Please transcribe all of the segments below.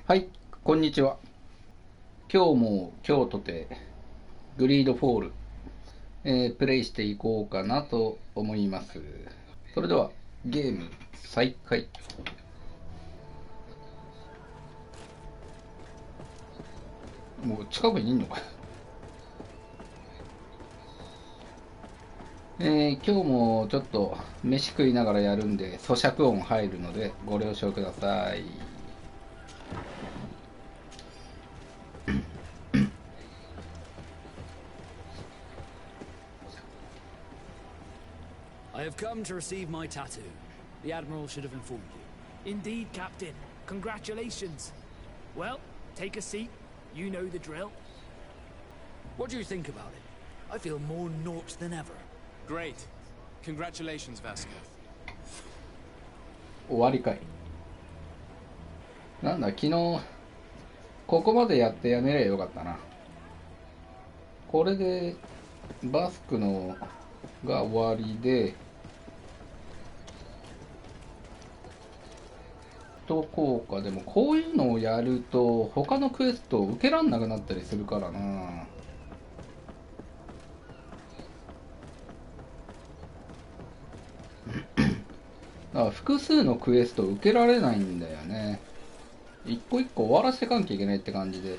はい、こんにちは。今日も今日とてグリードフォール、プレイしていこうかなと思います。それではゲーム再開。もう近くにいんのか。今日もちょっと飯食いながらやるんで咀嚼音入るのでご了承ください。I have come to receive my tattoo. The Admiral should have informed you. Indeed, Captain. Congratulations. Well, take a seat. You know the drill. What do you think about it? I feel more naught than ever. Great. Congratulations, Vasco. 終わりかい。なんだ、昨日ここまでやってやめりゃよかったな。これでバスクのが終わりで効果でもこういうのをやると他のクエストを受けらんなくなったりするからな。だから複数のクエストを受けられないんだよね。一個一個終わらせてかんきゃいけないって感じで。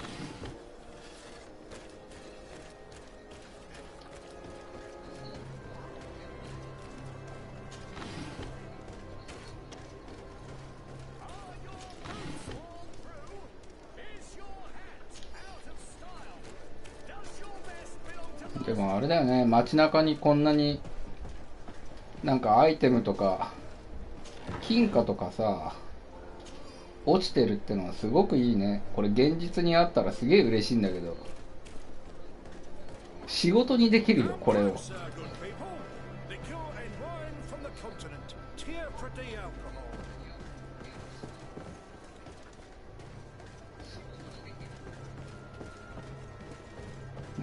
でもあれだよね、街中にこんなになんかアイテムとか金貨とかさ落ちてるってのはすごくいいね。これ現実にあったらすげえ嬉しいんだけど、仕事にできるよこれを。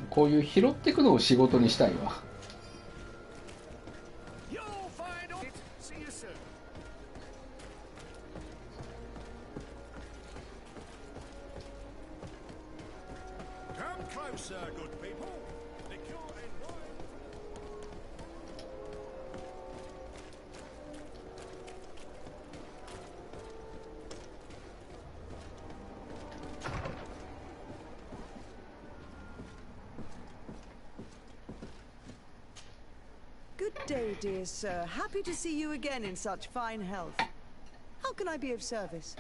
こういう拾っていくのを仕事にしたいわ。Good day, dear sir. Happy to see you again in such fine health. How can I be of service?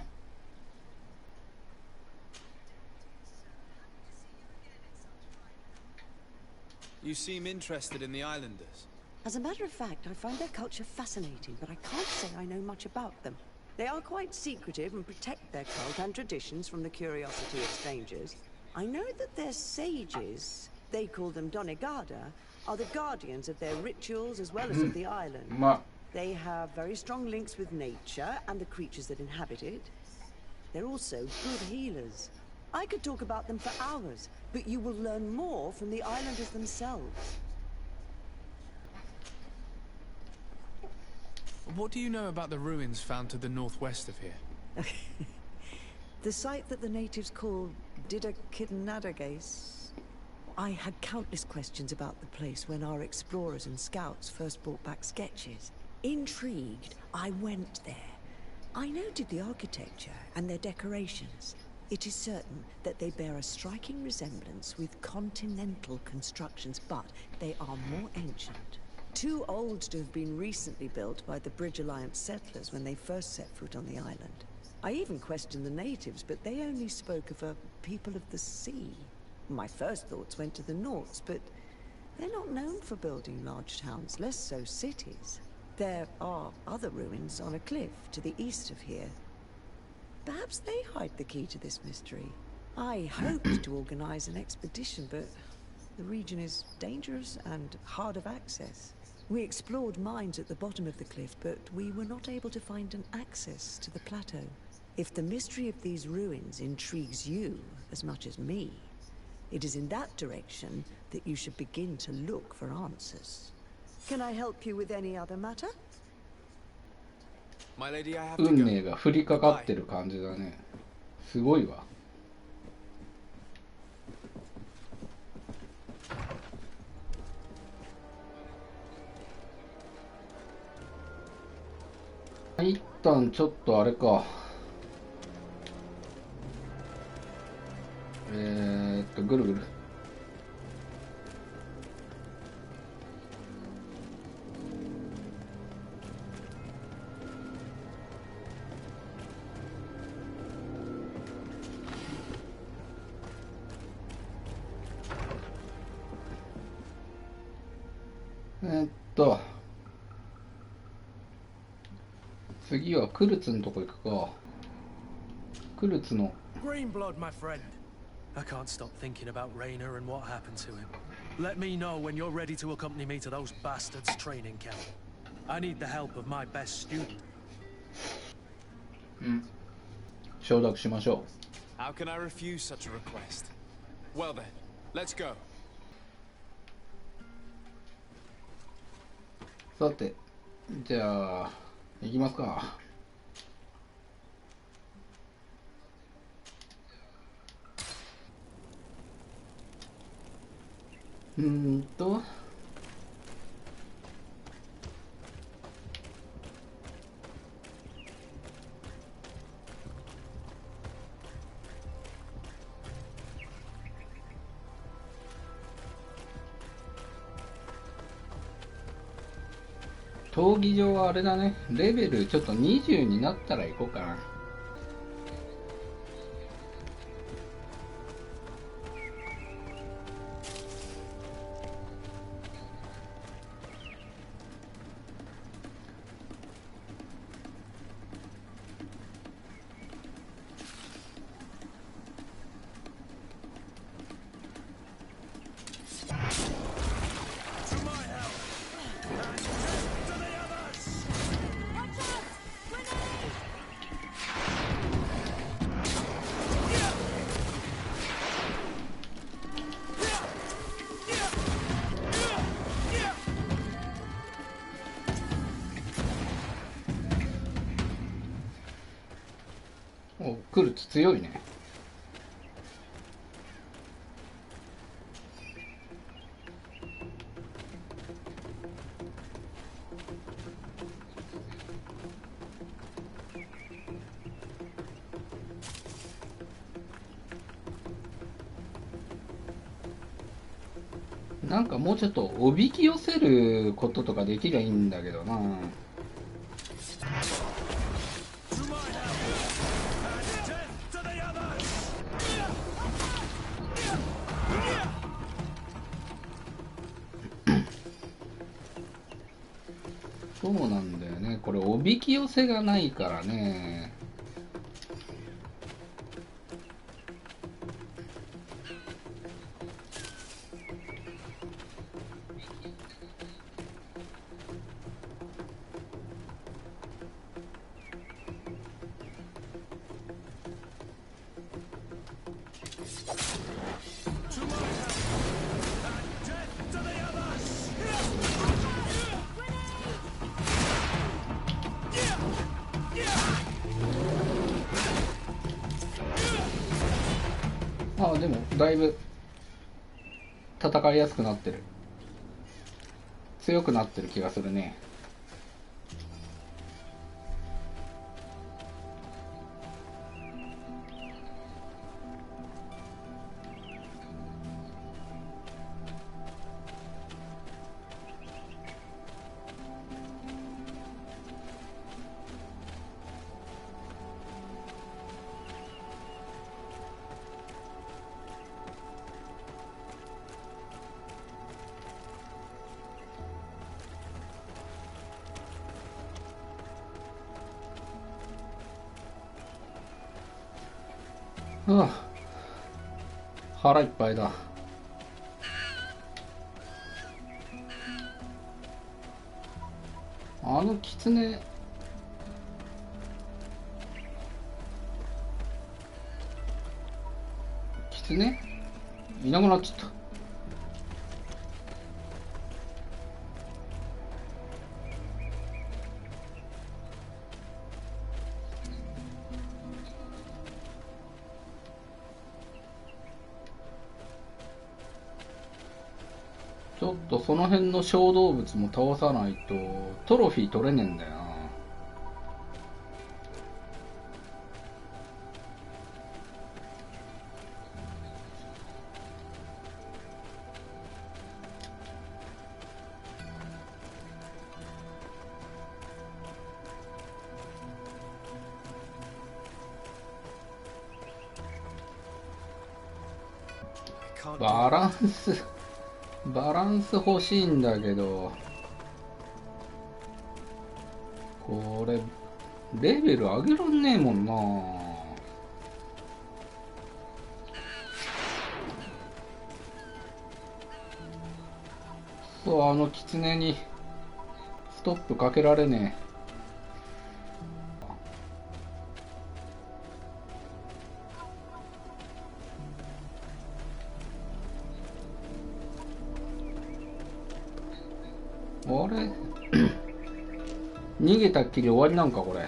You seem interested in the islanders. As a matter of fact, I find their culture fascinating, but I can't say I know much about them. They are quite secretive and protect their cult and traditions from the curiosity of strangers. I know that their sages, they call them Donegada, are the guardians of their rituals as well as of the island. They have very strong links with nature and the creatures that inhabit it. They're also good healers. I could talk about them for hours, but you will learn more from the islanders themselves. What do you know about the ruins found to the northwest of here? The site that the natives call Didakidnadagase. I had countless questions about the place when our explorers and scouts first brought back sketches. Intrigued, I went there. I noted the architecture and their decorations. It is certain that they bear a striking resemblance with continental constructions, but they are more ancient. Too old to have been recently built by the Bridge Alliance settlers when they first set foot on the island. I even questioned the natives, but they only spoke of a people of the sea. My first thoughts went to the Norts, but they're not known for building large towns, less so cities. There are other ruins on a cliff to the east of here. Perhaps they hide the key to this mystery. I hoped to organize an expedition, but the region is dangerous and hard of access. We explored mines at the bottom of the cliff, but we were not able to find an access to the plateau. If the mystery of these ruins intrigues you as much as me, it is in that direction that you should begin to look for answers. Can I help you with any other matter? My lady, I have to 運 go. 命が降りかかってる感じだね。すごいわ。一旦ちょっとあれか、ぐるぐる。次はクルツのとこ行くか。クルツの Greenblood, my friend. I can't stop thinking about Raynor and what happened to him. Let me know when you're ready to accompany me to those bastards' training camp. I need the help of my best student. 承諾しましょ How can I refuse such a request? Well then, let's go. う。さて、じゃあ行きますか。闘技場はあれだね、レベルちょっと20になったら行こうかな。お、クルツ強いね。なんかもうちょっとおびき寄せることとかできりゃいいんだけどな。そうなんだよね、これおびき寄せがないからね。ああ、でもだいぶ戦いやすくなってる、強くなってる気がするね。ああ、腹いっぱいだ。あのキツネ、キツネいなくなっちゃった。ちょっとその辺の小動物も倒さないとトロフィー取れねえんだよな。バランス欲しいんだけど、これレベル上げらんねえもんな。そう、あのキツネにストップかけられねえ。あれ逃げたっきり終わりなんかこれ。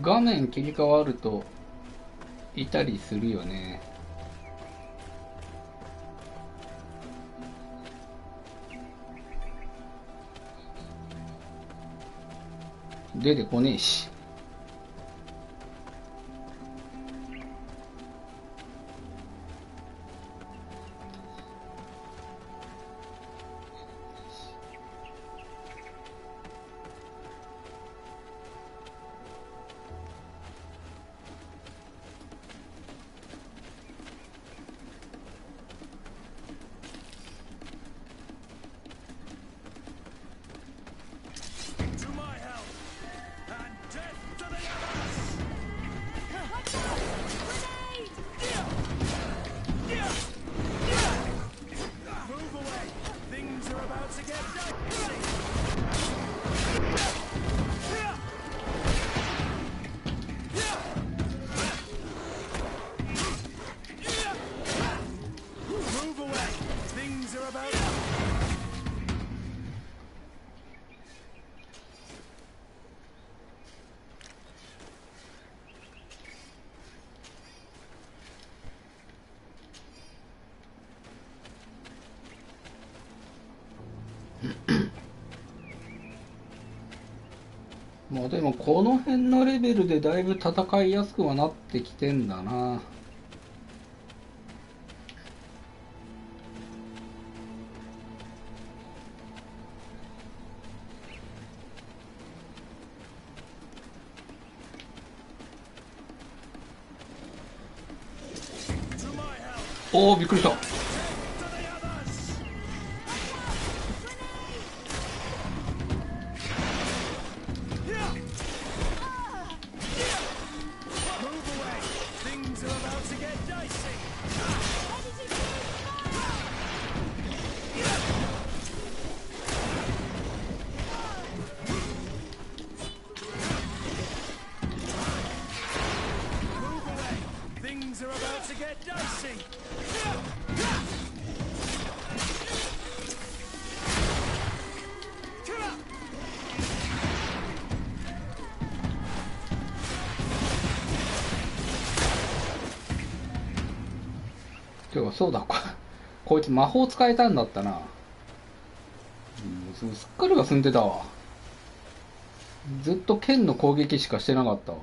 画面切り替わるといたりするよね。出てこねえし。まあでもこの辺のレベルでだいぶ戦いやすくはなってきてんだな。おお、びっくりした。てかそうだ、こいつ魔法使えたんだったな。すっかり忘れてたわ。ずっと剣の攻撃しかしてなかったわ。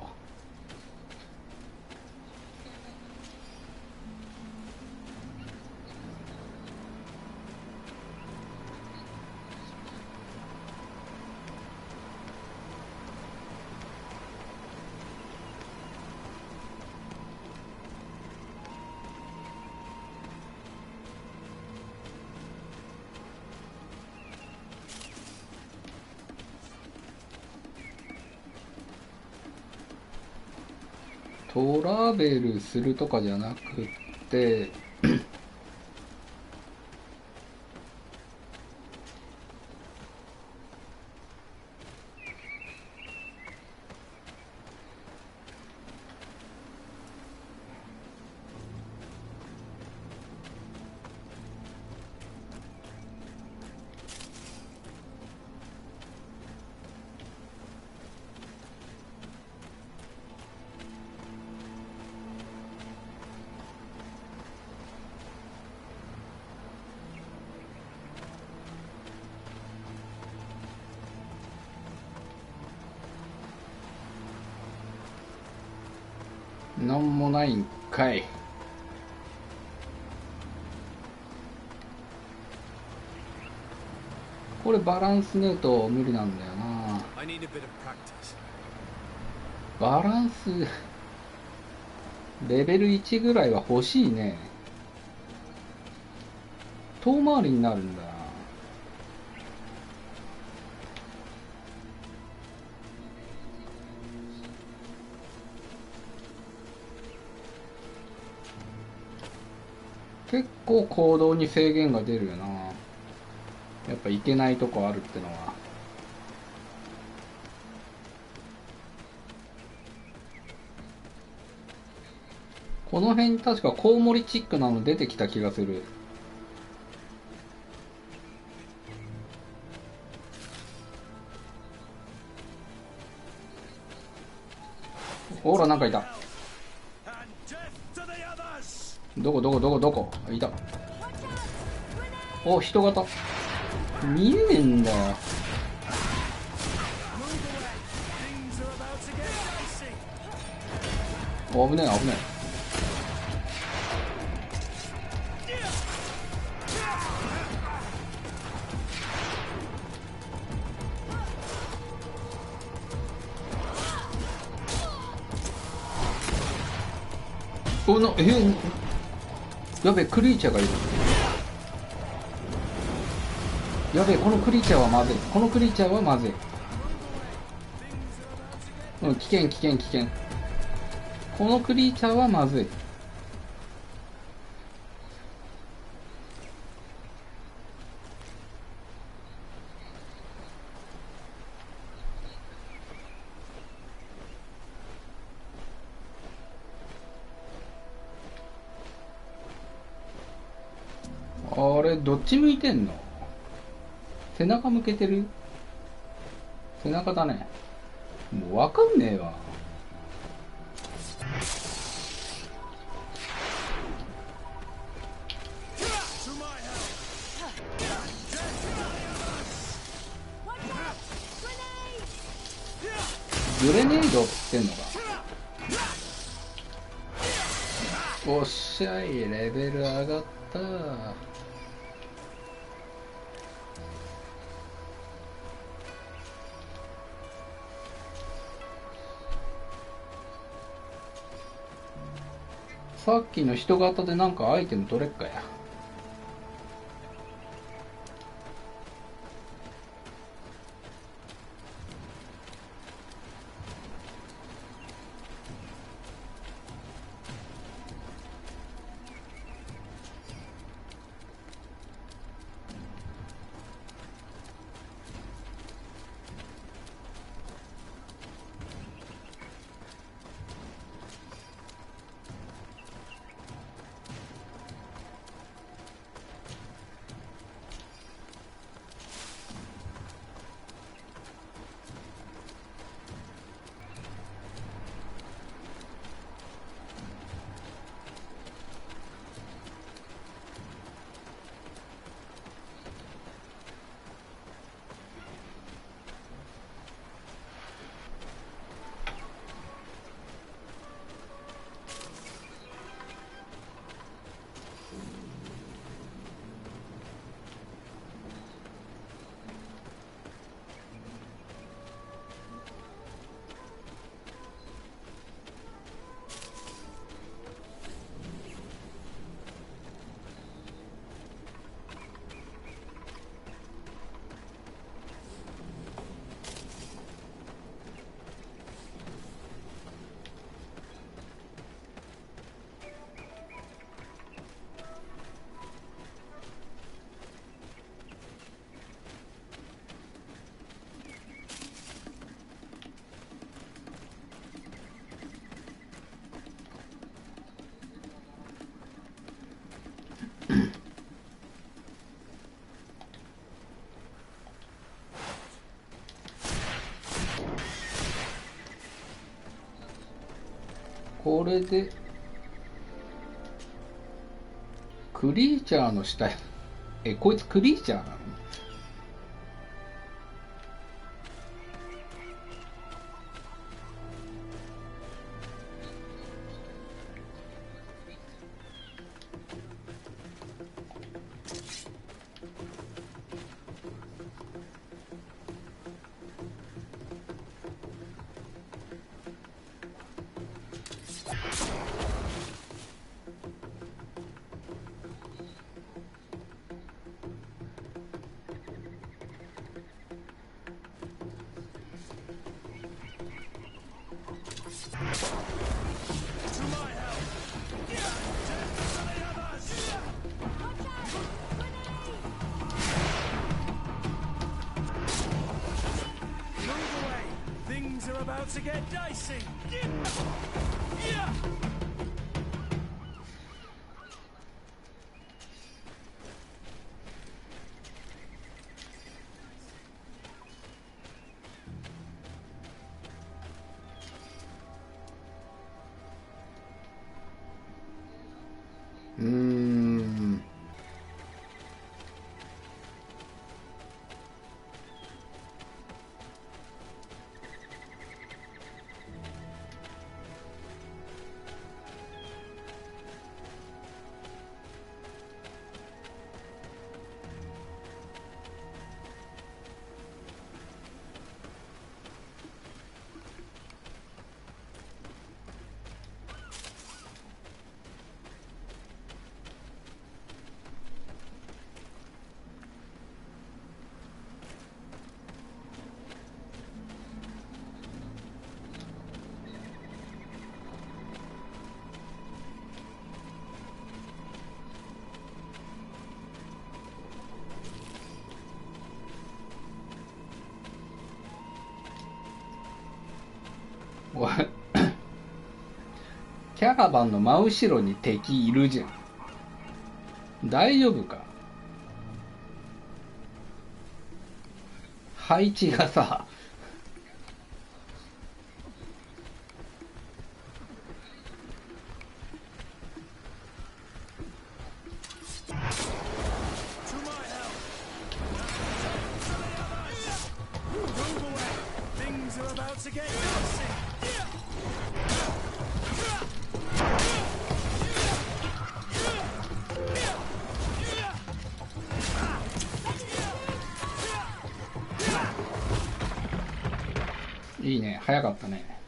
トラベルするとかじゃなくってなんもないんかい。これバランスねえと無理なんだよな。バランスレベル1ぐらいは欲しいね。遠回りになるんだな。結構行動に制限が出るよな。やっぱ行けないとこあるってのは。この辺に確かコウモリチックなの出てきた気がする。ほら、なんかいた。どこどこどこどこいた。お、人型見えねえんだよ。危ねえ危ねえ。おなやべえ、クリーチャーがいる。やべえ、このクリーチャーはまずい。このクリーチャーはまずい。うん、危険危険危険。このクリーチャーはまずい。あれ、どっち向いてんの？背中向けてる？背中だね。もうわかんねえわ。グレネードってんのか。おっしゃい、レベル上がった。さっきの人型でなんかアイテム取れっかや。これでクリーチャーの死体。こいつクリーチャーなの？ are about to get dicey. キャラバンの真後ろに敵いるじゃん。大丈夫か？配置がさ。いいね、早かったね。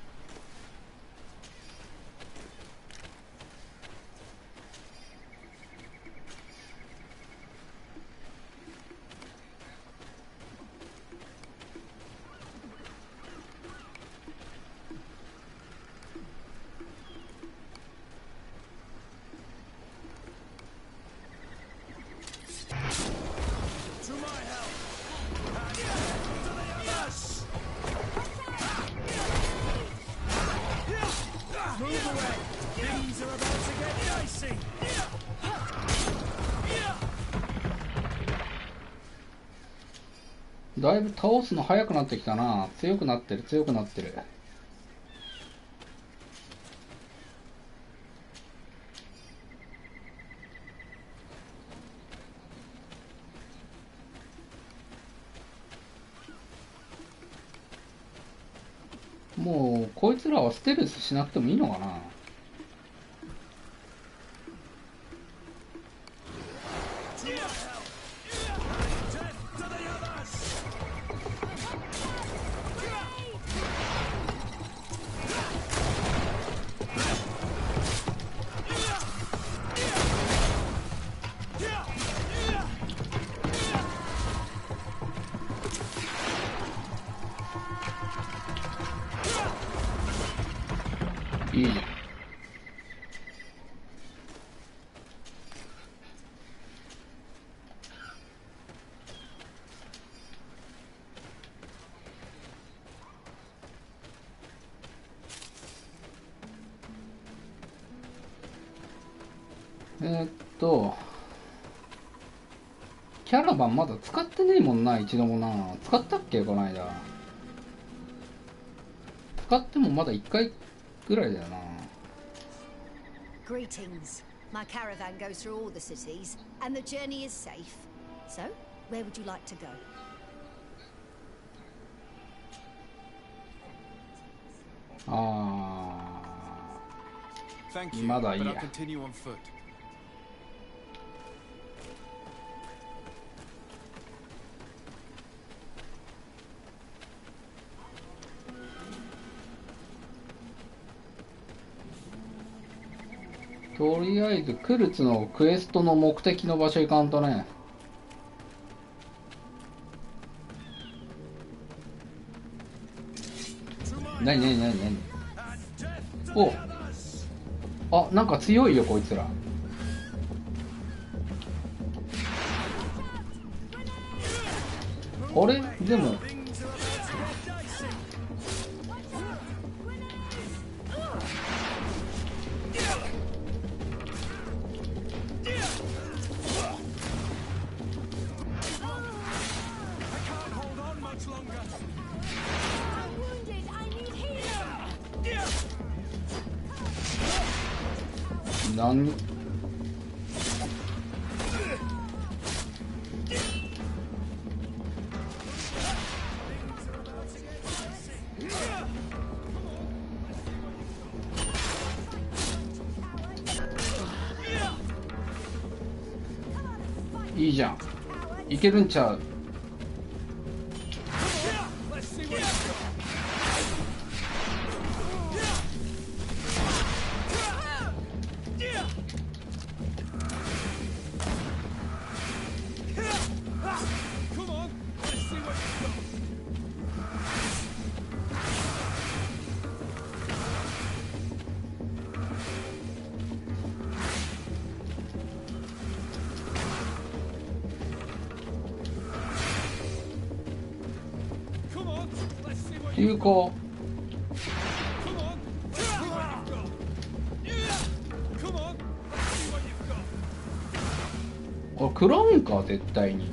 だいぶ倒すの早くなってきたな。強くなってる、強くなってる。もうこいつらはステルスしなくてもいいのかな。いいじゃん。キャラバンまだ使ってねえもんな、一度もな。使ったっけこの間。使ってもまだ1回ぐらいだよな。Greetings. My caravan goes through all the cities, and the journey is safe. So, where would you like to go? まだいいや。とりあえずクルツのクエストの目的の場所行かんとね。なになになになに。お、あ、なんか強いよこいつら。あれでも何？いいじゃん、いけるんちゃう？流行。これ食らうんか絶対に。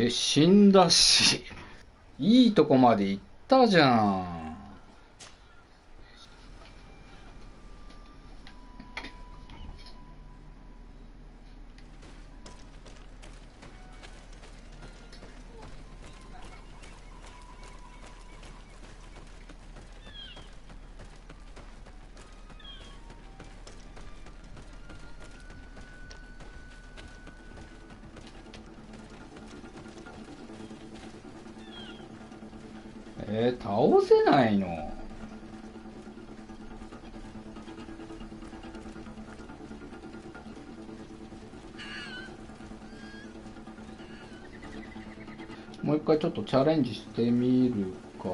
死んだし、いいとこまで行ったじゃん。倒せないの？もう一回ちょっとチャレンジしてみるか。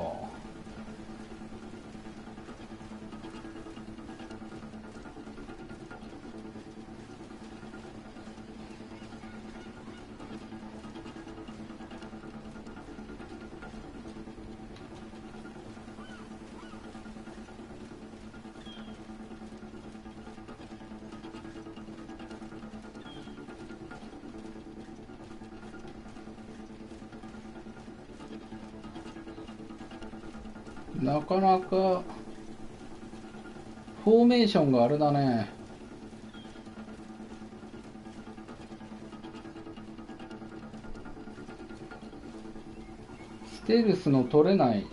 なかなかフォーメーションがあれだね。ステルスの取れない。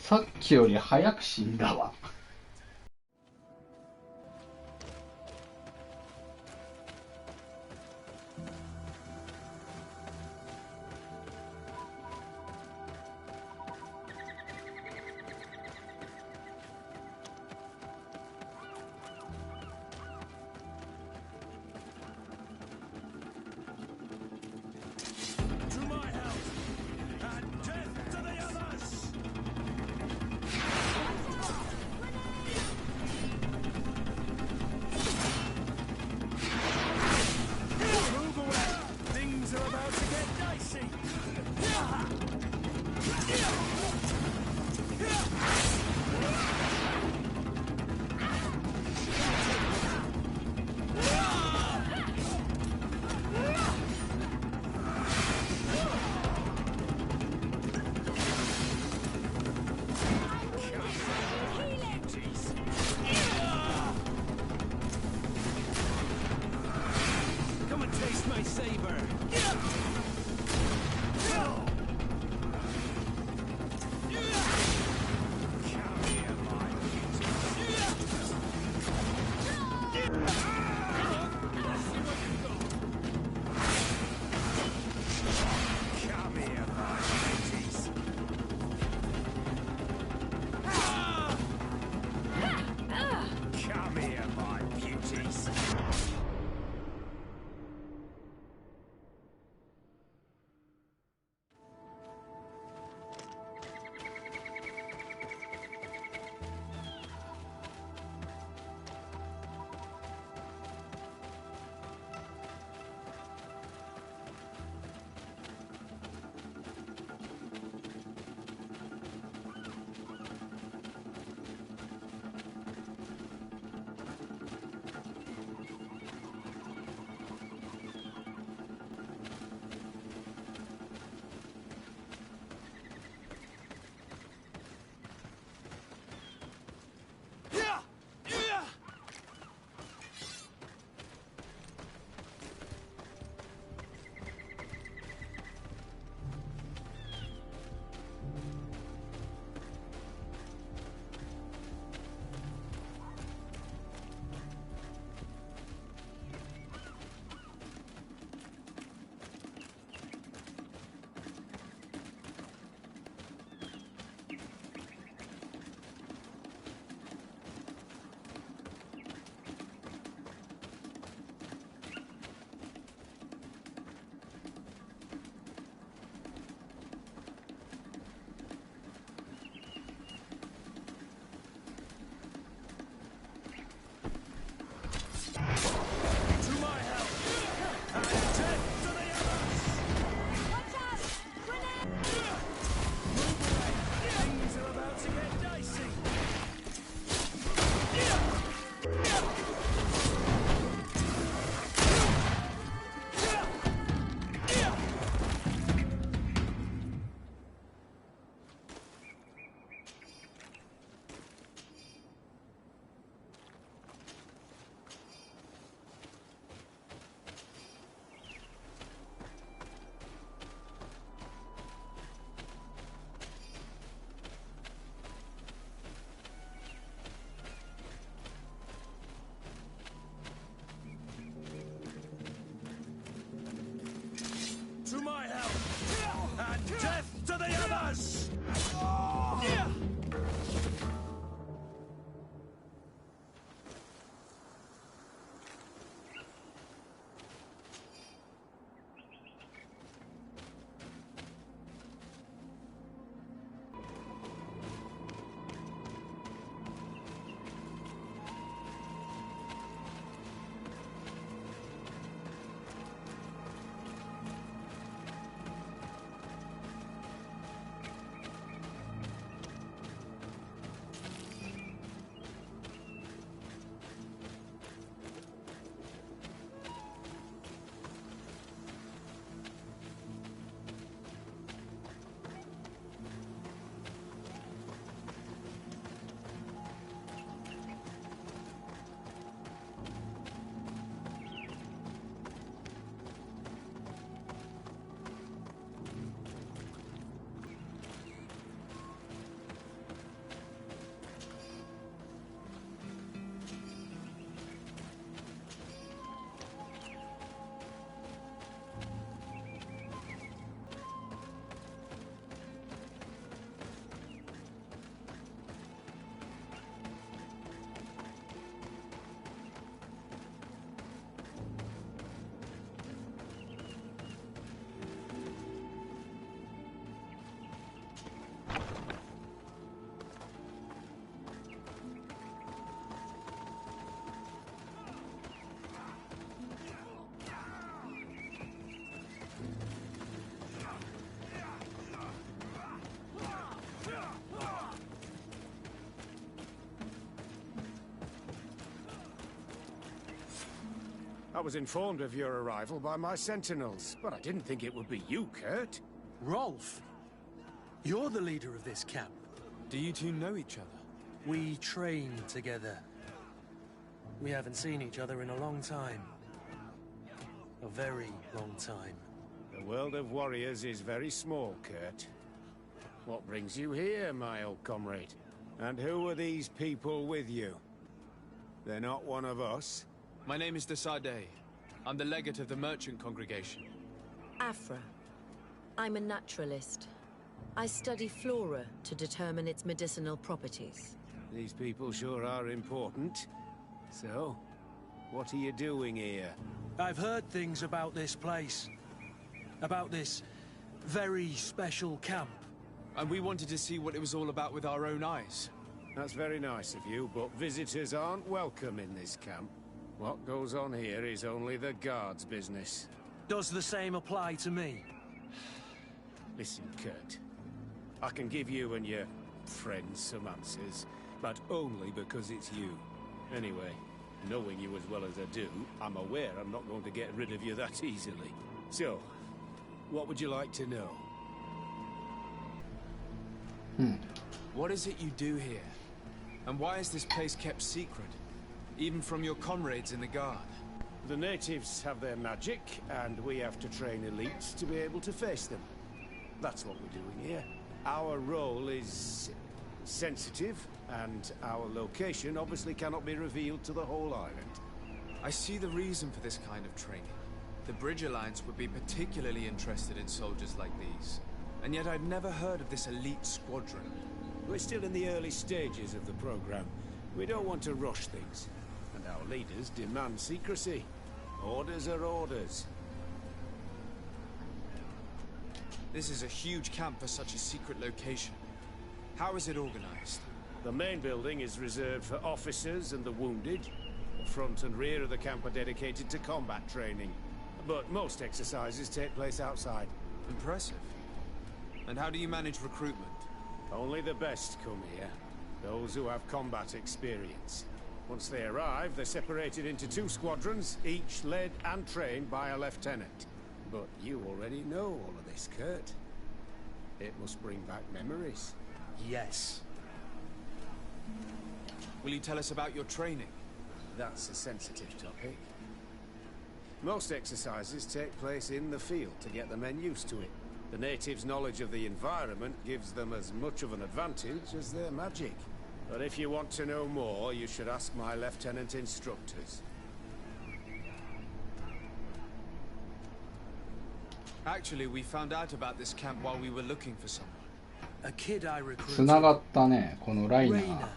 さっきより早く死んだわ。I was informed of your arrival by my sentinels, but I didn't think it would be you, Kurt. Rolf, you're the leader of this camp. Do you two know each other? We train together. We haven't seen each other in a long time. A very long time. The world of warriors is very small, Kurt. What brings you here, my old comrade? And who are these people with you? They're not one of us? My name is Desade. I'm the legate of the merchant congregation. Afra. I'm a naturalist. I study flora to determine its medicinal properties. These people sure are important. So, what are you doing here? I've heard things about this place. About this very special camp. And we wanted to see what it was all about with our own eyes. That's very nice of you, but visitors aren't welcome in this camp. What goes on here is only the guards' business. Does the same apply to me? Listen, Kurt. I can give you and your friends some answers, but only because it's you. Anyway, knowing you as well as I do, I'm aware I'm not going to get rid of you that easily. So, what would you like to know? What is it you do here? And why is this place kept secret? Even from your comrades in the guard? The natives have their magic, and we have to train elites to be able to face them. That's what we're doing here. Our role is sensitive, and our location obviously cannot be revealed to the whole island. I see the reason for this kind of training. The Bridge Alliance would be particularly interested in soldiers like these. And yet I've never heard of this elite squadron. We're still in the early stages of the program. We don't want to rush things. And our leaders demand secrecy. Orders are orders. This is a huge camp for such a secret location. How is it organized? The main building is reserved for officers and the wounded. The front and rear of the camp are dedicated to combat training. But most exercises take place outside. Impressive. And how do you manage recruitment? Only the best come here. Those who have combat experience. Once they arrive, they're separated into 2 squadrons, each led and trained by a lieutenant. But you already know all of this, Kurt. It must bring back memories. Yes. Will you tell us about your training? That's a sensitive topic. Most exercises take place in the field to get the men used to it. The natives' knowledge of the environment gives them as much of an advantage as their magic. But if you want to know more, you should ask my lieutenant instructors. Actually, we found out about this camp while we were looking for someone. A kid I recruited. つながったね、このライナー。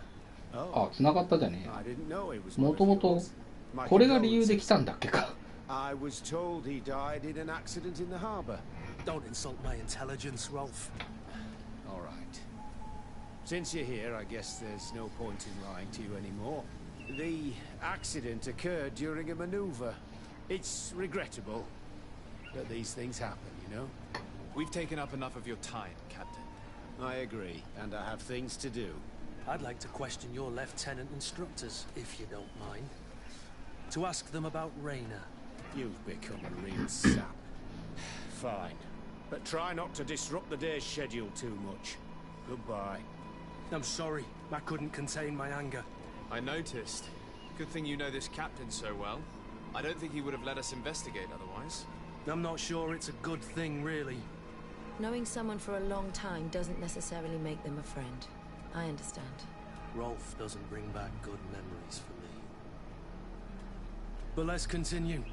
あ、つながったじゃねえや。もともとこれが理由で来たんだっけか。I was told he died in an accident in the harbor. Don't insult my intelligence, Rolf. All right. Since you're here, I guess there's no point in lying to you anymore. The accident occurred during a maneuver. It's regrettable, but these things happen, you know? We've taken up enough of your time, Captain. I agree, and I have things to do. I'd like to question your lieutenant instructors, if you don't mind. To ask them about Raina. You've become a real sap. Fine. But try not to disrupt the day's schedule too much. Goodbye. I'm sorry. I couldn't contain my anger. I noticed. Good thing you know this captain so well. I don't think he would have let us investigate otherwise. I'm not sure it's a good thing, really. Knowing someone for a long time doesn't necessarily make them a friend. I understand. Rolf doesn't bring back good memories for me. But let's continue.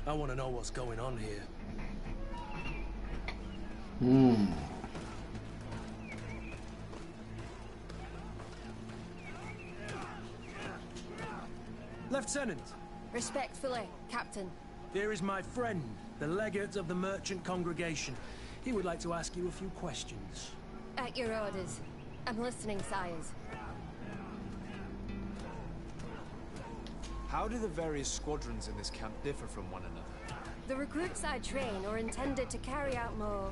I want to know what's going on here. Lieutenant! Respectfully, Captain. Here is my friend, the legate of the merchant congregation. He would like to ask you a few questions. At your orders. I'm listening, sires. How do the various squadrons in this camp differ from one another? The recruits I train are intended to carry out more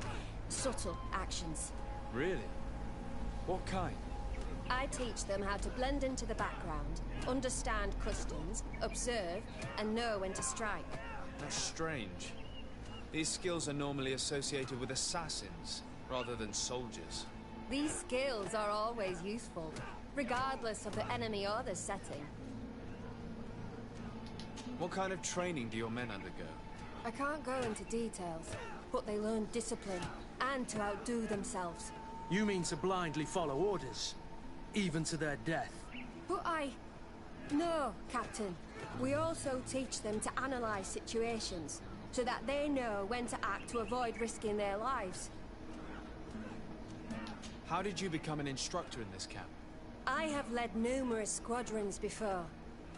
subtle actions. Really? What kind? I teach them how to blend into the background, understand customs, observe, and know when to strike. That's strange. These skills are normally associated with assassins, rather than soldiers. These skills are always useful, regardless of the enemy or the setting. What kind of training do your men undergo? I can't go into details, but they learn discipline and to outdo themselves. You mean to blindly follow orders, even to their death? But No, Captain. We also teach them to analyze situations, so that they know when to act to avoid risking their lives. How did you become an instructor in this camp? I have led numerous squadrons before,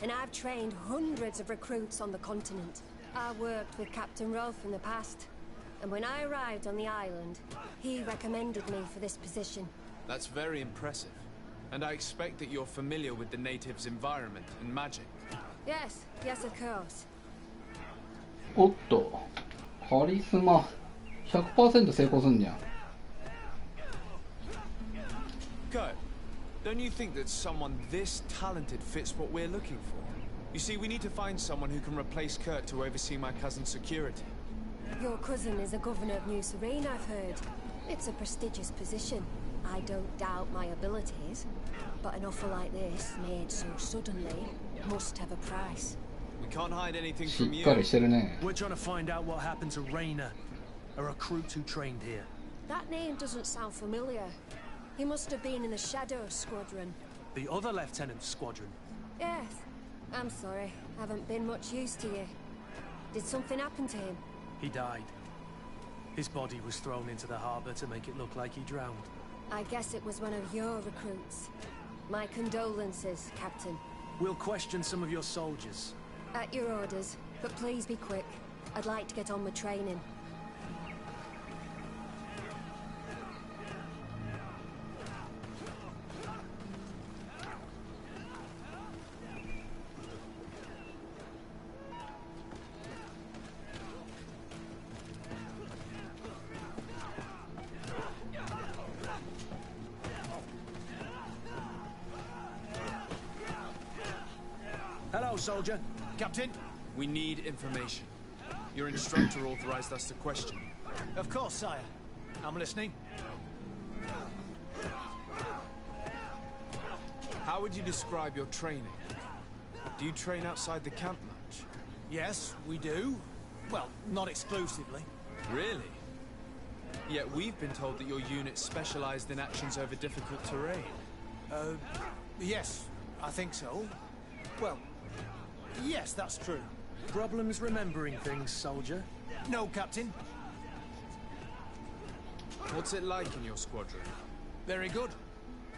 and I've trained hundreds of recruits on the continent. I worked with Captain Rolfe in the past, and when I arrived on the island, he recommended me for this position. That's very impressive. And I expect that you're familiar with the natives' environment and magic. Yes, yes, of course. おっと、カリスマ 100% 成功すんじゃん。Kurt, don't you think that someone this talented fits what we're looking for? You see, we need to find someone who can replace Kurt to oversee my cousin's security. Your cousin is a governor of New Serene, I've heard. It's a prestigious position. I don't doubt my abilities, but an offer like this, made so suddenly, must have a price. We can't hide anything し from っ you. かりしてるね。 We're trying to find out what happened to Rainer, a recruit who trained here. That name doesn't sound familiar. He must have been in the Shadow Squadron. The other lieutenant's squadron. Yes. I'm sorry. Haven't been much use to you. Did something happen to him? He died. His body was thrown into the harbor to make it look like he drowned. I guess it was one of your recruits. My condolences, Captain. We'll question some of your soldiers. At your orders, but please be quick. I'd like to get on with training. Hello, soldier. Captain? We need information. Your instructor authorized us to question you. Of course, sire. I'm listening. How would you describe your training? Do you train outside the camp much? Yes, we do. Well, not exclusively. Really? Yet we've been told that your unit specialized in actions over difficult terrain. Yes, I think so. Well, yes, that's true. Problems remembering things, soldier? No, Captain. What's it like in your squadron? Very good.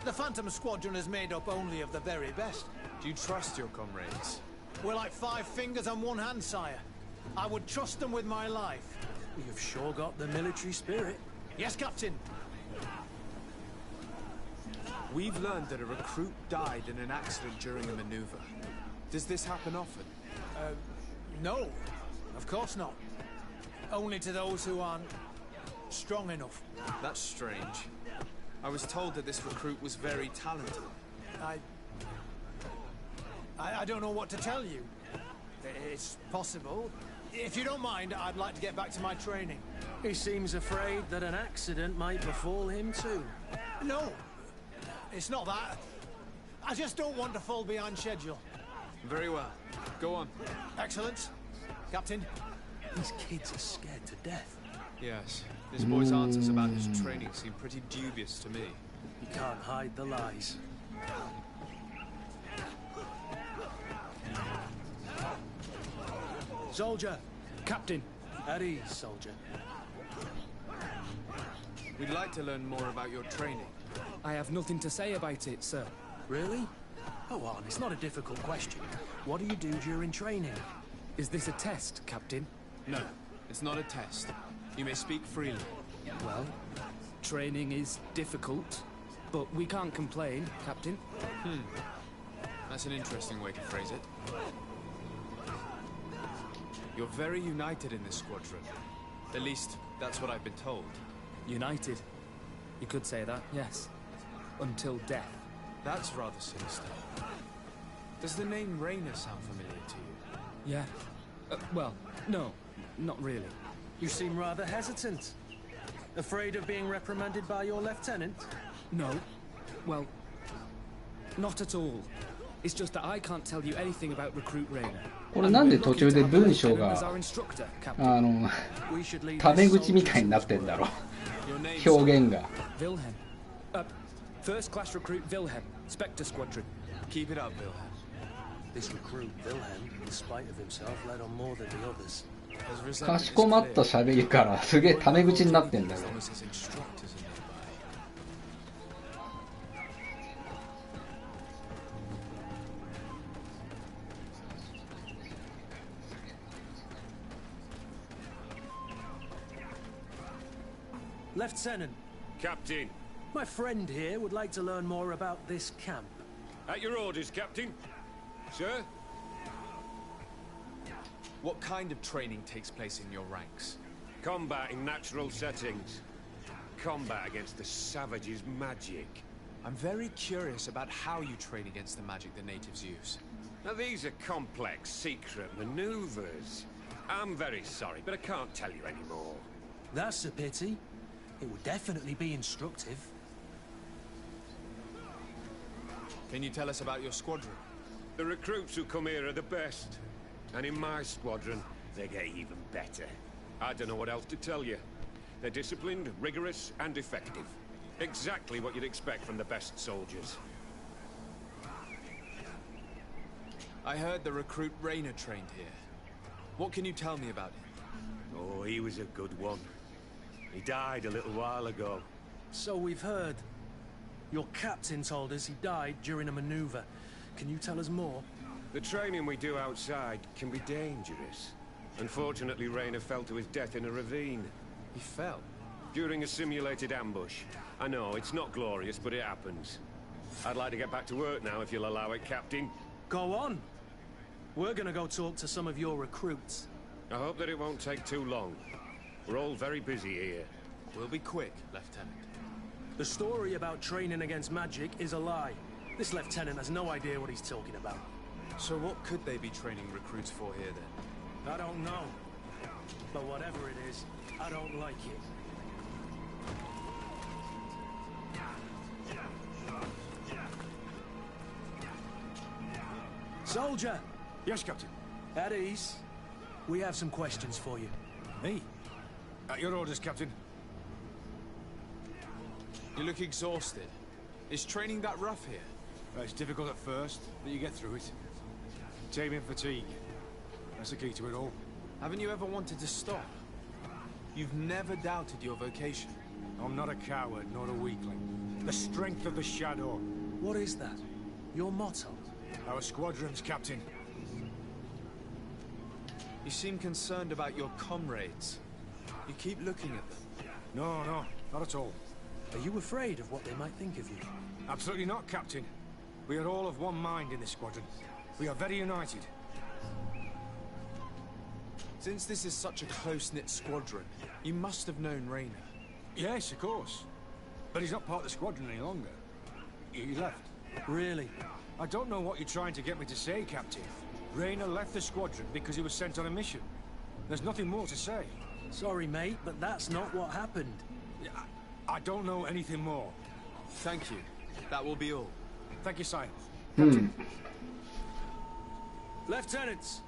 The Phantom Squadron is made up only of the very best. Do you trust your comrades? We're like 5 fingers on one hand, sire. I would trust them with my life. You've sure got the military spirit. Yes, Captain. We've learned that a recruit died in an accident during a maneuver. Does this happen often? No, of course not. Only to those who aren't strong enough. That's strange. I was told that this recruit was very talented. I don't know what to tell you. It's possible. If you don't mind, I'd like to get back to my training. He seems afraid that an accident might befall him too. No, it's not that. I just don't want to fall behind schedule. Very well. Go on. Excellent. Captain. These kids are scared to death. Yes. This boy's answers about his training seem pretty dubious to me. You can't hide the lies. Soldier! Captain. At ease, soldier. We'd like to learn more about your training. I have nothing to say about it, sir. Really? Go on, it's not a difficult question. What do you do during training? Is this a test, Captain? No, it's not a test. You may speak freely. Well, training is difficult, but we can't complain, Captain. That's an interesting way to phrase it. You're very united in this squadron. At least, that's what I've been told. United. You could say that, yes. Until death. That's rather sinister. Does the name Rainer sound familiar to you? Yeah. Well, no, not really. You seem rather hesitant. Afraid of being reprimanded by your lieutenant? No. Well, not at all. It's just that I can't tell you anything about Recruit Rainer. これなんで途中で文章がタメ口みたいになってんだろう表現が。Wilhelm. First class recruit Wilhelm, Spectre Squadron. Keep it up, Wilhelm. This recruit Wilhelm, in spite of himself, led on more than the others. かしこまった喋りからすげえタメ口になってんだよ。Lieutenant. Captain. My friend here would like to learn more about this camp. At your orders, Captain. Sir? What kind of training takes place in your ranks? Combat in natural settings. Combat against the savages' magic. I'm very curious about how you train against the magic the natives use. Now these are complex, secret maneuvers. I'm very sorry, but I can't tell you anymore. That's a pity. It would definitely be instructive. Can you tell us about your squadron? The recruits who come here are the best. And in my squadron, they get even better. I don't know what else to tell you. They're disciplined, rigorous, and effective. Exactly what you'd expect from the best soldiers. I heard the recruit Rainer trained here. What can you tell me about him? Oh, he was a good one. He died a little while ago. So we've heard. Your captain told us he died during a maneuver. Can you tell us more? The training we do outside can be dangerous. Unfortunately, Rainer fell to his death in a ravine. He fell? During a simulated ambush. I know, it's not glorious, but it happens. I'd like to get back to work now, if you'll allow it, Captain. Go on. We're gonna go talk to some of your recruits. I hope that it won't take too long. We're all very busy here. We'll be quick, Lieutenant. The story about training against magic is a lie. This lieutenant has no idea what he's talking about. So what could they be training recruits for here, then? I don't know. But whatever it is, I don't like it. Soldier! Yes, Captain. At ease. We have some questions for you. Me? At your orders, Captain. You look exhausted. Is training that rough here? Well, it's difficult at first, but you get through it. Taming fatigue. That's the key to it all. Haven't you ever wanted to stop? You've never doubted your vocation. I'm not a coward, nor a weakling. The strength of the shadow. What is that? Your motto? Our squadrons, Captain. You seem concerned about your comrades. You keep looking at them. No, not at all. Are you afraid of what they might think of you? Absolutely not, Captain. We are all of one mind in this squadron. We are very united. Since this is such a close-knit squadron, you must have known Rainer. Yes, of course. But he's not part of the squadron any longer. He left. Really? I don't know what you're trying to get me to say, Captain. Rainer left the squadron because he was sent on a mission. There's nothing more to say. Sorry, mate, but that's not what happened. I don't know anything more. Thank you. That will be all. Thank you, sire. Lieutenants,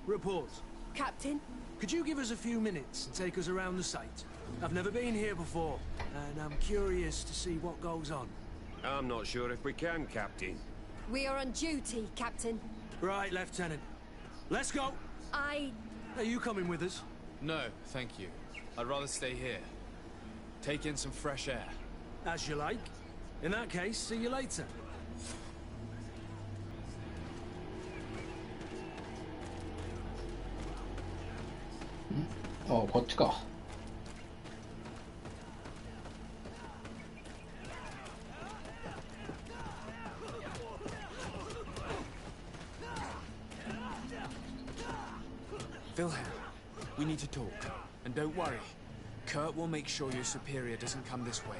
report. Captain? Could you give us a few minutes and take us around the site? I've never been here before, and I'm curious to see what goes on. I'm not sure if we can, Captain. We are on duty, Captain. Right, Lieutenant. Let's go! Are you coming with us? No, thank you. I'd rather stay here. Take in some fresh air. As you like. In that case, see you later.ああ、こっちか。Wilhelm, we need to talk. And don't worry. Kurt will make sure your superior doesn't come this way.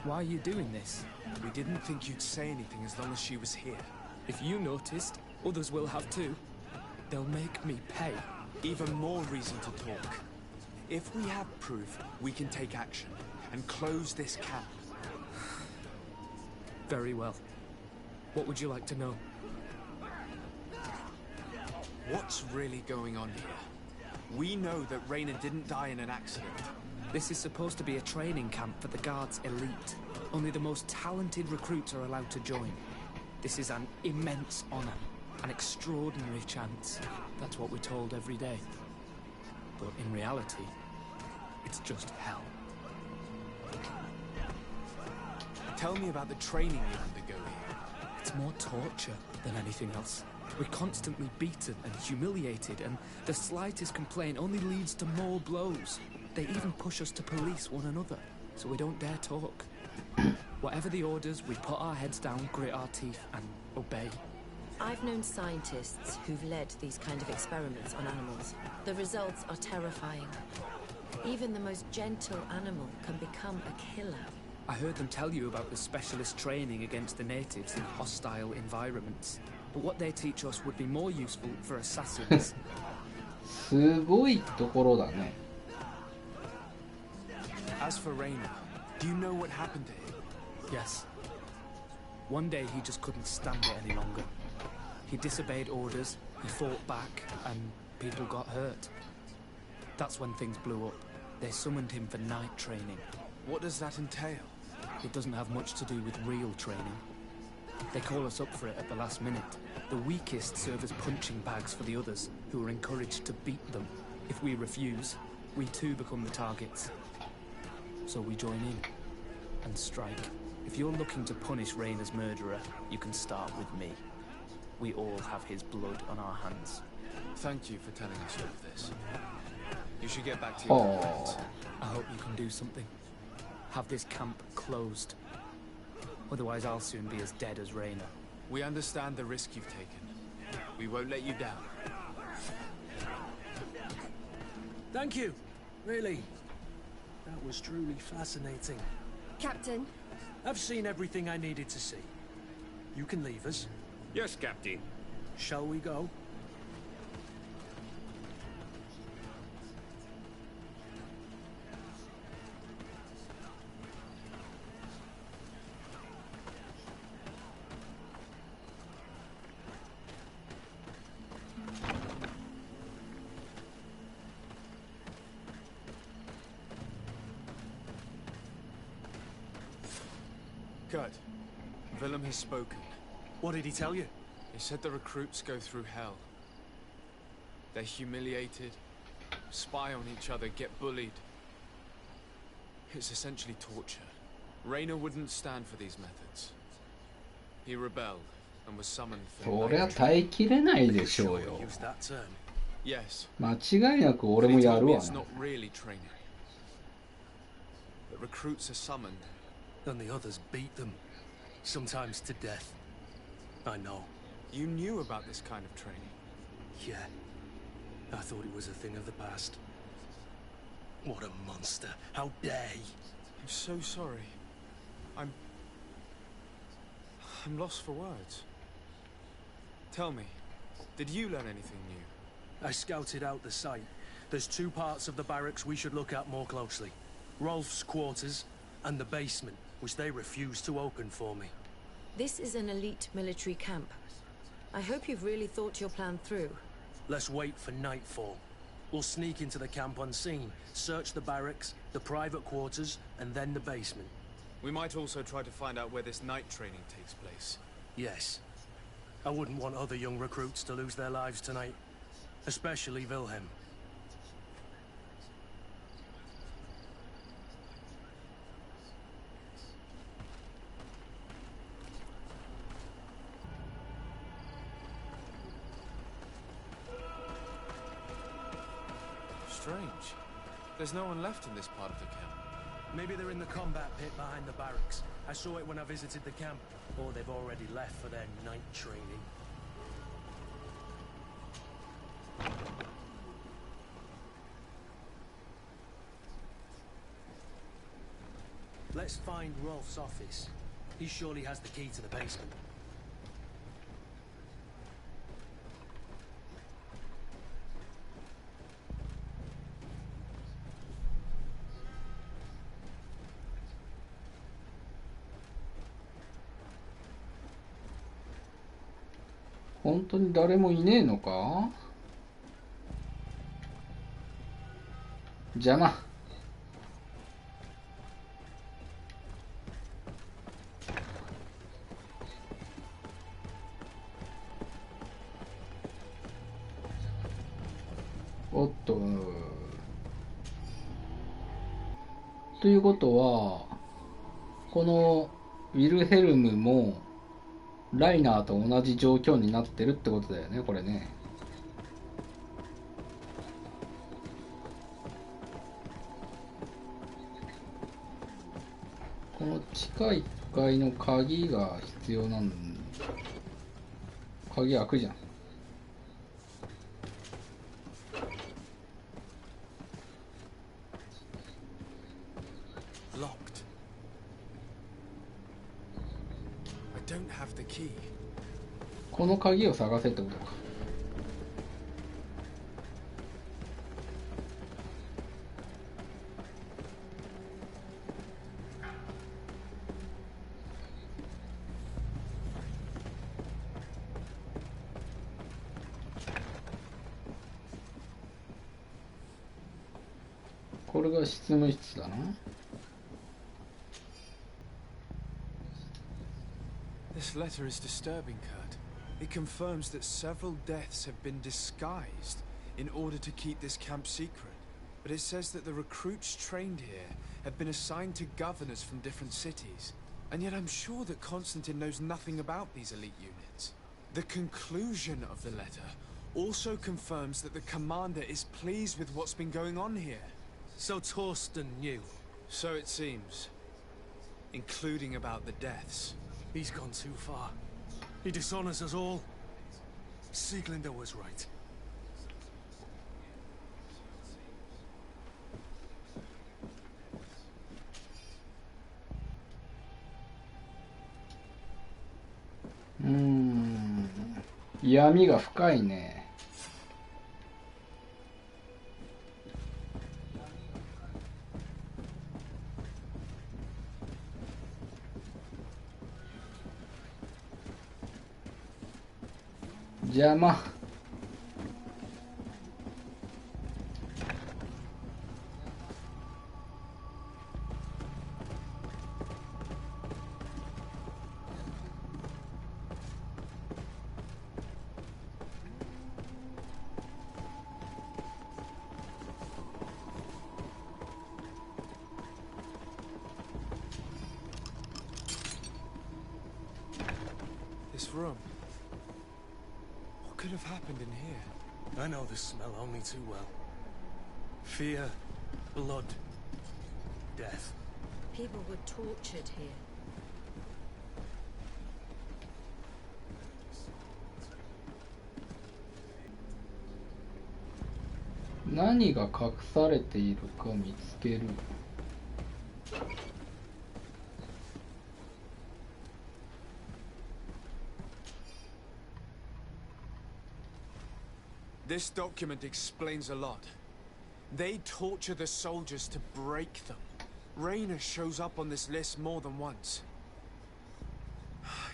Why are you doing this? We didn't think you'd say anything as long as she was here. If you noticed, others will have too. They'll make me pay. Even more reason to talk. If we have proof, we can take action and close this camp. Very well. What would you like to know? What's really going on here? We know that Raina didn't die in an accident. This is supposed to be a training camp for the Guard's elite. Only the most talented recruits are allowed to join. This is an immense honor, an extraordinary chance. That's what we're told every day. But in reality, it's just hell. Tell me about the training you undergo here. It's more torture than anything else. We're constantly beaten and humiliated, and the slightest complaint only leads to more blows. They even push us to police one another, so we don't dare talk. Whatever the orders, we put our heads down, grit our teeth, and obey. I've known scientists who've led these kind of experiments on animals. The results are terrifying. Even the most gentle animal can become a killer. I heard them tell you about the specialist training against the natives in hostile environments. But what they teach us would be more useful for assassins. すごいところだね。 As for Raina, do you know what happened to him? Yes. One day he just couldn't stand it any longer. He disobeyed orders, he fought back, and people got hurt. That's when things blew up. They summoned him for night training. What does that entail? It doesn't have much to do with real training. They call us up for it at the last minute. The weakest serve as punching bags for the others, who are encouraged to beat them. If we refuse, we too become the targets. So we join in and strike. If you're looking to punish Raina's murderer, you can start with me. We all have his blood on our hands. Thank you for telling us all of this. You should get back to your complaints. I hope you can do something. Have this camp closed. Otherwise I'll soon be as dead as Raina. We understand the risk you've taken. We won't let you down. Thank you. Really. That was truly fascinating. Captain. I've seen everything I needed to see. You can leave us. Yes, Captain. Shall we go? Kurt, Willem has spoken. What did he tell you? He said the recruits go through hell. They're humiliated, spy on each other, get bullied. It's essentially torture. Raina wouldn't stand for these methods. He rebelled and was summoned for そりゃ耐えきれないでしょうよ。 Use that term. Yes. 間違いなく俺もやるわ It's な。 not really training. The recruits are summoned. And the others beat them. Sometimes to death. I know. You knew about this kind of training? Yeah. I thought it was a thing of the past. What a monster. How dare he? I'm so sorry. I'm lost for words. Tell me, did you learn anything new? I scouted out the site. There's two parts of the barracks we should look at more closely. Rolf's quarters and the basement, which they refused to open for me. This is an elite military camp. I hope you've really thought your plan through. Let's wait for nightfall. We'll sneak into the camp unseen, search the barracks, the private quarters, and then the basement. We might also try to find out where this night training takes place. Yes. I wouldn't want other young recruits to lose their lives tonight. Especially Wilhelm. Strange. There's no one left in this part of the camp. Maybe they're in the combat pit behind the barracks. I saw it when I visited the camp. Or they've already left for their night training. Let's find Rolf's office. He surely has the key to the basement. 本当に誰もいねえのか？邪魔。おっと。ということは、このウィルヘルムもライナーと同じ状況になってるってことだよね、これね。この地下1階の鍵が必要なんだ。鍵開くじゃん。Locked. I don't have the key. この鍵を探せってことか。これが執務室だな。This letter is disturbing, Kurt. It confirms that several deaths have been disguised in order to keep this camp secret. But it says that the recruits trained here have been assigned to governors from different cities. And yet I'm sure that Constantine knows nothing about these elite units. The conclusion of the letter also confirms that the commander is pleased with what's been going on here. So Torsten knew. So it seems. Including about the deaths. He's gone too far. He dishonors us all. Sieglinder was right. Hmm. 闇が深いね。邪魔。This room. What could have happened in here? I know the smell only too well. Fear, blood, death. People were tortured here.「何が隠されているか見つける」。This document explains a lot. They torture the soldiers to break them. Raynor shows up on this list more than once.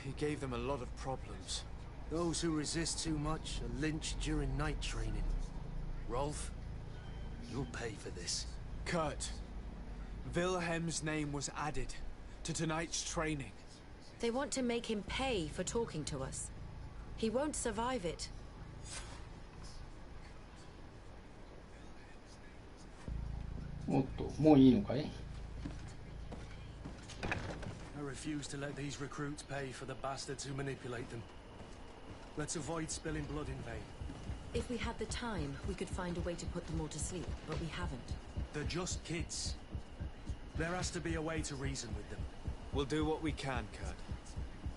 He gave them a lot of problems. Those who resist too much are lynched during night training. Rolf, you'll pay for this. Kurt, Wilhelm's name was added to tonight's training. They want to make him pay for talking to us. He won't survive it. おっと、もういいのかい？ I refuse to let these recruits pay for the bastards who manipulate them. Let's avoid spilling blood in vain. If we had the time, we could find a way to put them all to sleep, but we haven't. They're just kids. There has to be a way to reason with them. We'll do what we can, Kurt.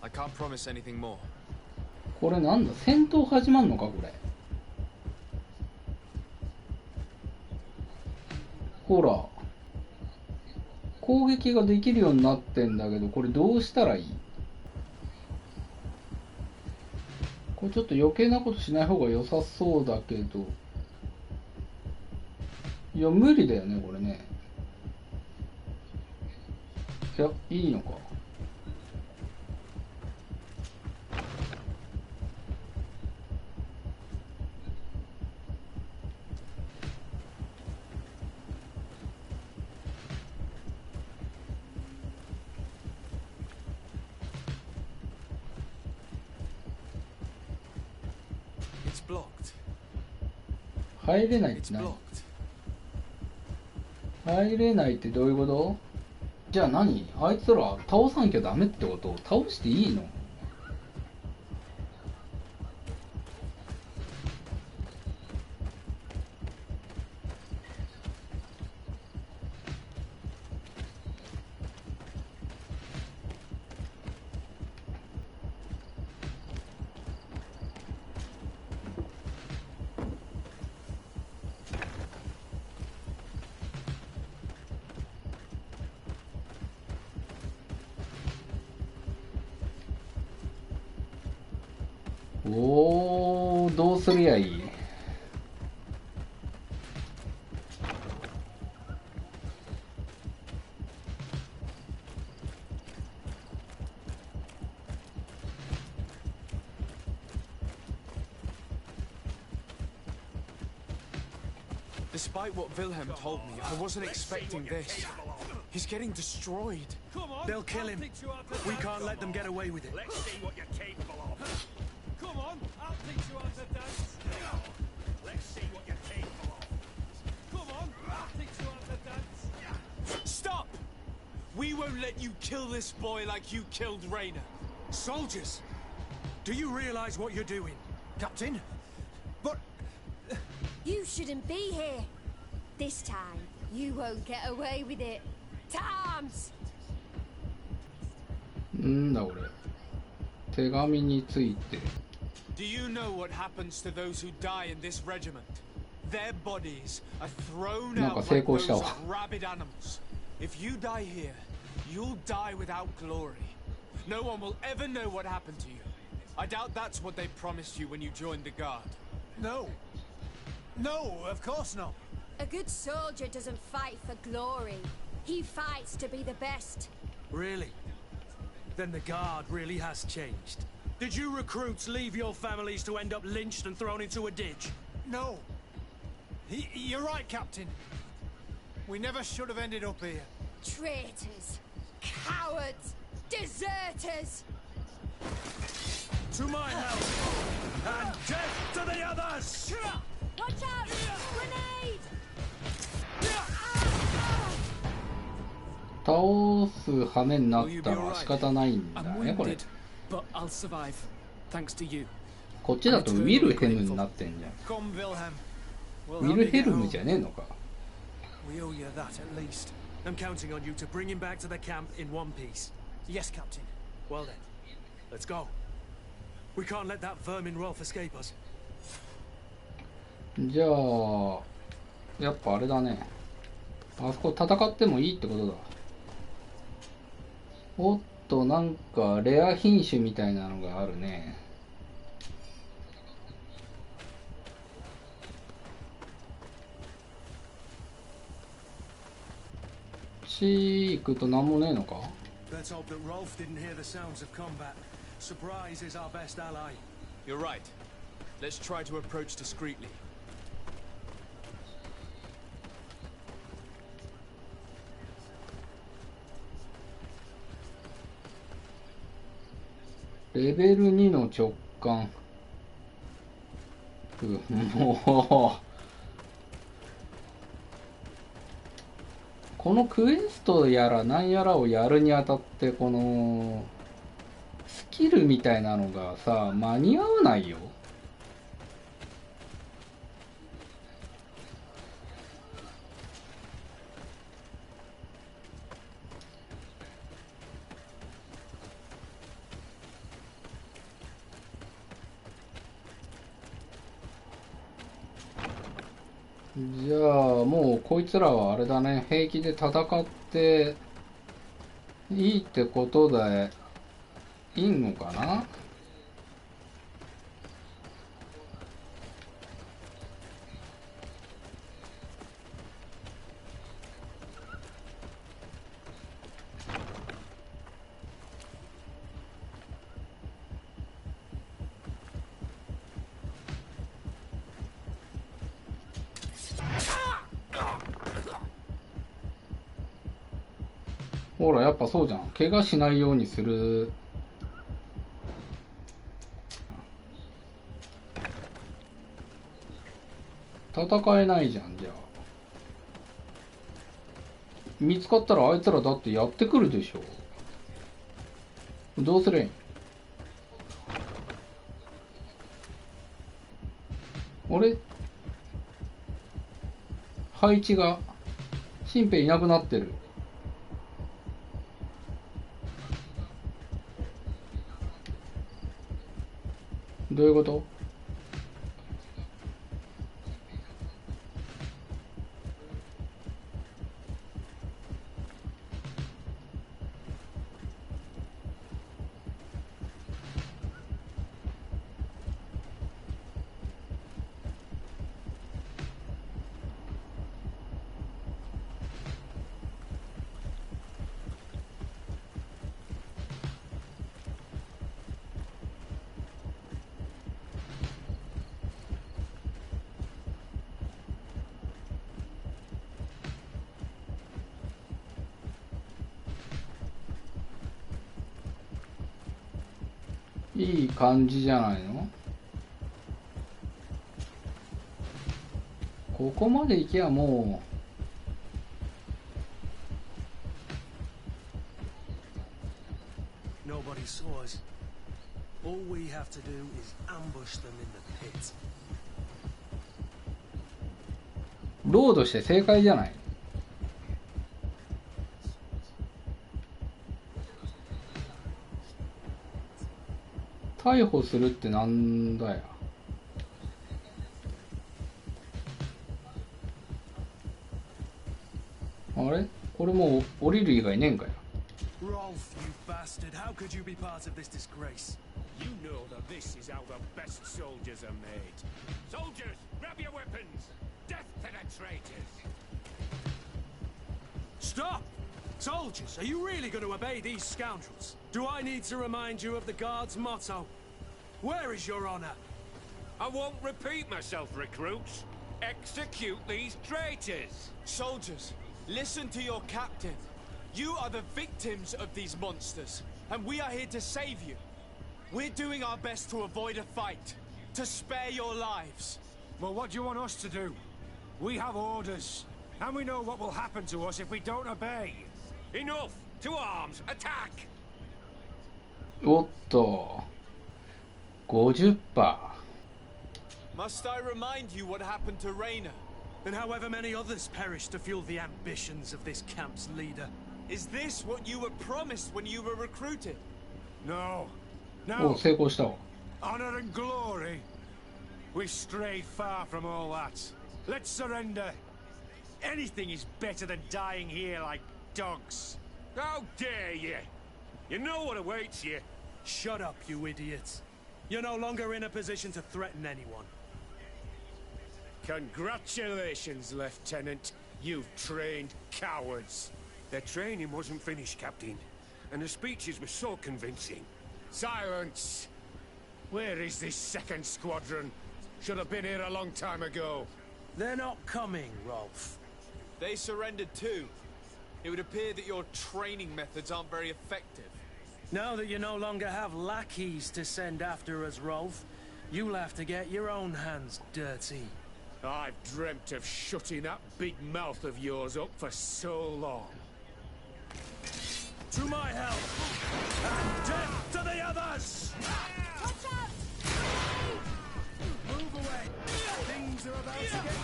I can't promise anything more. これなんだ？戦闘始まんのかこれ？ほら、こ攻撃ができるようになってんだけど、これどうしたらいい？これちょっと余計なことしない方が良さそうだけど、いや無理だよねこれね。いやいいのか。入れないって何？入れないってどういうこと？じゃあ何？あいつら倒さなきゃダメってこと？倒していいの？おー、どうすりゃいい？Despite what Wilhelm told me, I wasn't expecting this. He's getting destroyed. They'll kill him. We can't let them get away with it. Let's see what you're capable of. Come on, I'll teach you how to dance. Let's see what you're capable of. Come on, I'll teach you how to dance. Stop! We won't let you kill this boy like you killed Rainer. Soldiers, do you realize what you're doing? Captain? But... You shouldn't be here. This time, you won't get away with it. Times! んだこれ。手紙について。Do you know what happens to those who die in this regiment? Their bodies are thrown out like those of rabid animals. If you die here, you'll die without glory. No one will ever know what happened to you. I doubt that's what they promised you when you joined the guard. No. No, of course not. A good soldier doesn't fight for glory. He fights to be the best. Really? Then the guard really has changed. Did you recruits leave your families to end up lynched and thrown into a ditch? No. You're right, Captain. We never should have ended up here. Traitors! Cowards! Deserters! To my help! And death to the others! Watch out! Grenade! 倒す羽目になったら仕方ないんだねこれ。But I'll survive, thanks to you. こっちだとウィルヘムになってんじゃん。 Come, Wilhelm. ウィルヘルムじゃねえのか。 We owe you that at least. I'm counting on you to bring him back to the camp in one piece. Yes, Captain. Well then, let's go. We can't let that vermin Rolf escape us. じゃあやっぱあれだね。あそこ戦ってもいいってことだ。おっと、なんかレア品種みたいなのがあるね。行くとなんもねえのか。 Let's hope that Rolf didn't hear the sounds of combat. Surprise is our best ally. You're right. Let's try to approach discreetly. レベル2の直感。もうこのクエストやらなんやらをやるにあたってこのスキルみたいなのがさ間に合わないよ。じゃあもうこいつらはあれだね、平気で戦っていいってことでいいのかな。ほら、やっぱそうじゃん。怪我しないようにする。戦えないじゃん、じゃあ。見つかったらあいつらだってやってくるでしょ。どうすれん。あれ、配置が新兵いなくなってる。どういうこと？いい感じじゃないの？ここまで行けばもう。Nobody saw us. All we have to do is ambush them in the pit. ロードして正解じゃない？逮捕するってなんだよ。あれ？これもう降りる以外ねえんかよ。Rolf, you bastard! How could you be part of this disgrace? You know that this is how the best soldiers are made. Soldiers, grab your weapons! Death to the traitors! Stop! Soldiers, are you really going to obey these scoundrels? Do I need to remind you of the Guard's motto? Where is your honor? I won't repeat myself, recruits. Execute these traitors! Soldiers, listen to your captain. You are the victims of these monsters, and we are here to save you. We're doing our best to avoid a fight, to spare your lives. Well, what do you want us to do? We have orders, and we know what will happen to us if we don't obey. Enough! To arms! Attack! おっと、50%。Must I remind you what happened to Raina? And however many others perished to fuel the ambitions of this camp's leader. Is this what you were promised when you were recruited? No. お、 No. 成功したわ。 Honor and glory. We've strayed far from all that. Let's surrender. Anything is better than dying here like dogs. How dare you! You know what awaits you. Shut up, you idiots. You're no longer in a position to threaten anyone. Congratulations, Lieutenant. You've trained cowards. Their training wasn't finished, Captain. And the speeches were so convincing. Silence! Where is this second squadron? Should have been here a long time ago. They're not coming, Rolf. They surrendered too. It would appear that your training methods aren't very effective. Now that you no longer have lackeys to send after us, Rolf, you'll have to get your own hands dirty. I've dreamt of shutting that big mouth of yours up for so long. To my help! And death to the others! Watch out! Move away! Things are about to get...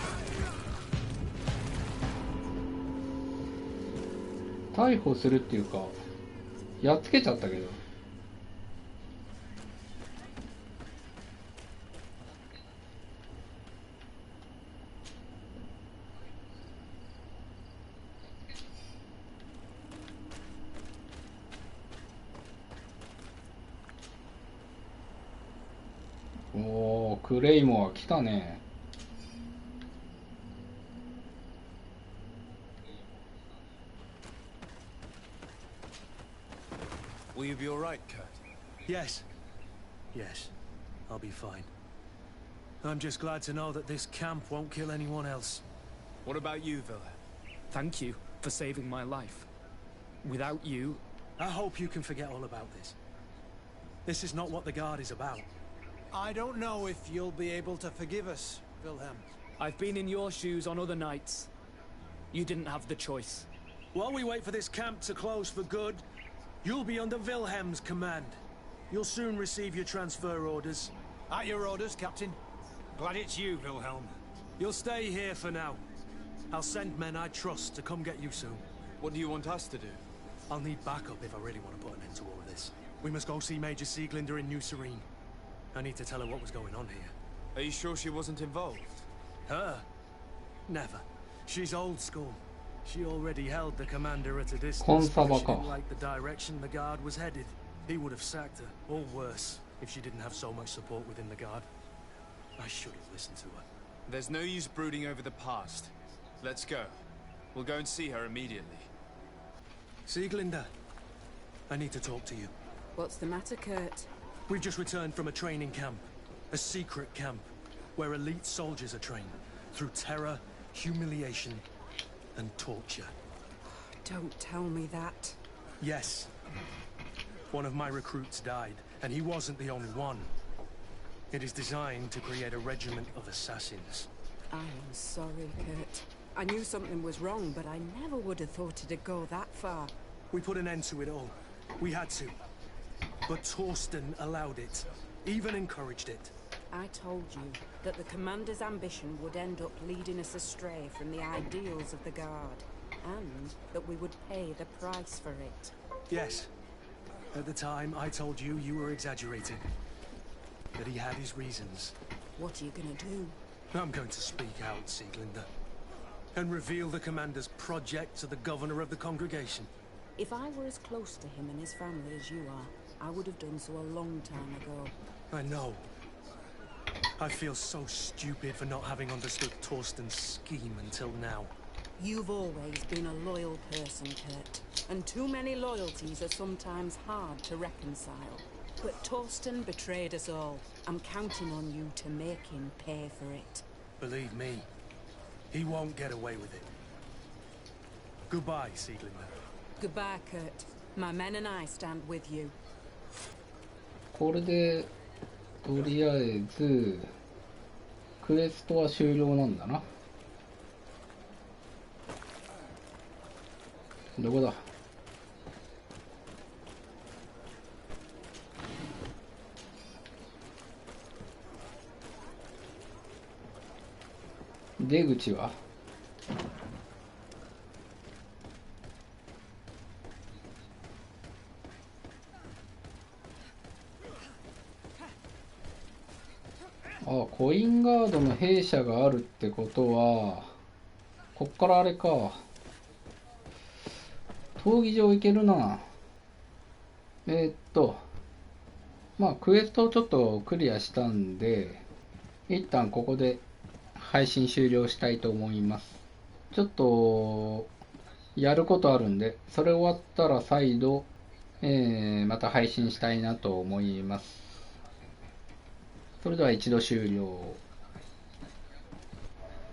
逮捕するっていうか、やっつけちゃったけど。クレイモア来たね。Will you be all right, Kurt? Yes. Yes. I'll be fine. I'm just glad to know that this camp won't kill anyone else. What about you, Wilhelm? Thank you for saving my life. Without you... I hope you can forget all about this. This is not what the Guard is about. I don't know if you'll be able to forgive us, Wilhelm. I've been in your shoes on other nights. You didn't have the choice. While we wait for this camp to close for good, you'll be under Wilhelm's command. You'll soon receive your transfer orders. At your orders, Captain. Glad it's you, Wilhelm. You'll stay here for now. I'll send men I trust to come get you soon. What do you want us to do? I'll need backup if I really want to put an end to all of this. We must go see Major Sieglinder in New Serene. I need to tell her what was going on here. Are you sure she wasn't involved? Her? Never. She's old school. She already held the commander at a distance, but she didn't like the direction the Guard was headed. He would have sacked her, or worse, if she didn't have so much support within the Guard. I should have listened to her. There's no use brooding over the past. Let's go. We'll go and see her immediately. Sieglinder, I need to talk to you. What's the matter, Kurt? We've just returned from a training camp. A secret camp, where elite soldiers are trained. Through terror, humiliation, and torture. Don't tell me that. Yes. One of my recruits died, and he wasn't the only one. It is designed to create a regiment of assassins. I am sorry, Kurt. I knew something was wrong, but I never would have thought it'd go that far. We put an end to it all. We had to. But Torsten allowed it. Even encouraged it. I told you that the commander's ambition would end up leading us astray from the ideals of the Guard, and that we would pay the price for it. Yes. At the time, I told you you were exaggerating. That he had his reasons. What are you gonna do? I'm going to speak out, Sieglinder. And reveal the commander's project to the governor of the congregation. If I were as close to him and his family as you are, I would have done so a long time ago. I know. I feel so stupid for not having understood Torsten's scheme until now. You've always been a loyal person, Kurt. And too many loyalties are sometimes hard to reconcile. But Torsten betrayed us all. I'm counting on you to make him pay for it. Believe me, he won't get away with it. Goodbye, Sieglinder. Goodbye, Kurt. My men and I stand with you. これでとりあえずクエストは終了なんだな。どこだ。出口はコインガードの兵舎があるってことはこっからあれか闘技場行けるな。まあクエストをちょっとクリアしたんで一旦ここで配信終了したいと思います。ちょっとやることあるんでそれ終わったら再度、また配信したいなと思います。それでは一度終了。